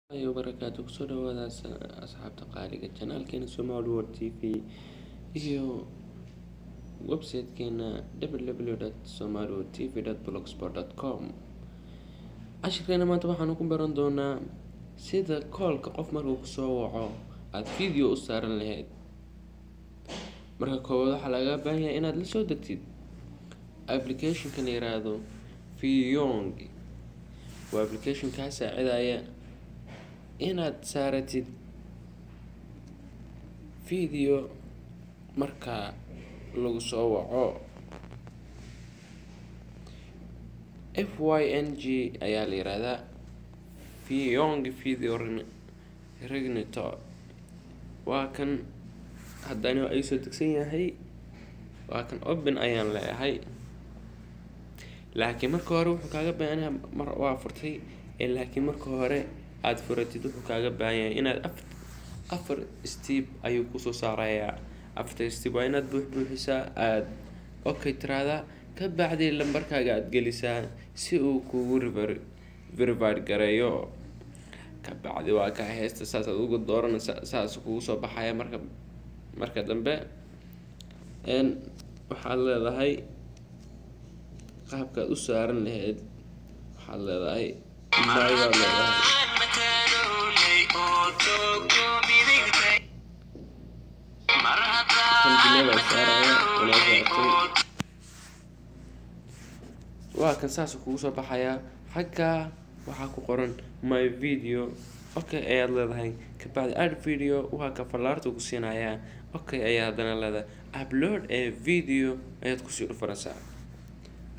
الله وبركاته kusoo dhawaada asxaabta qaaliga channelkeena Somali World TV iyo website-keena www.somaliworldtv.blogspot.com ashirkeena maanta waxaan ku baran doonaa sida call-ka qof markuu ku soo waco aad video u saaran lahayd. Marka koowaad waxa laga baahan yahay inaad la soo degtid application-ka la yiraahdo Fiyong. waa application ka saacidaya inaad saaratid video marka lagu soo waco. Fyng ayaa la yiraahdaa Fiyong video Regulator. waa kan haddana ay soo degsan yahay, waa kan open ayaan leeyahay. laakiin marka hore wuxuu kaaga baahan yahay mar waa furtay laakiin marka hore aad furatid wuxuu kaaga baahan yahay inaad afar step ayuu ku soo saarayaa. after step waa inaad buuxisaa aad okay tiraahdo ka bacdi lambarkaaga aad gelisaa si uu kugu verify gareeyo. ka bacdi waa ka heesta saas aad ugu dooranaysaa, saas kugu soo baxaya marka dambe waxaad leedahay qaabka u saaran lahayd. waxaad leedahay waa kan saas kugu soo baxaya. xagga waxaa ku qoran my video, okay ayaad leedahay. ka bacdi add video waa ka falaarta ku siinaya, okay ayaa hadana leedahay upload a video ayaad ku sii dhufanaysaa.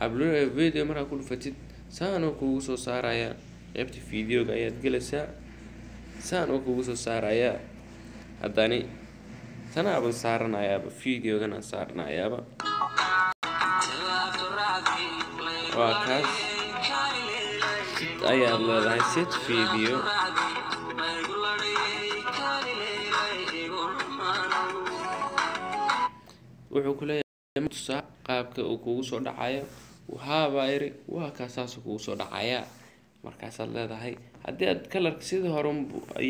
upload a video markaa ku dhufatid saan oo kugu soo saaraya qaybta videoga ayaad gelaysaa. saan oo kugu soo saaraya haddani tanaaban saaranayaaba videogan aan saaranayaaba. waa kaas ayaad leedahay set video. wuxuu ku leeyahay tusaa qaabka uu kugu soo dhacayo. wahabayri waa ka saas kugu soo dhacaya. markaasaad leedahay haddii aad kalarka sidii hore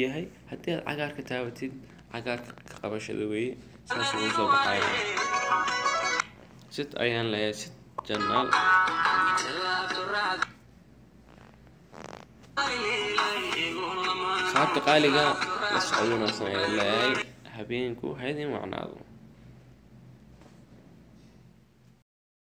yahay, haddii aad cagaarka taabatid cagaarka ka qabashada weeye saas kugu soo baxaya. sit ayaan leeyahay sit channel. saabta qaaliga la socoduna leeyahay habeenku haydin wacnaado.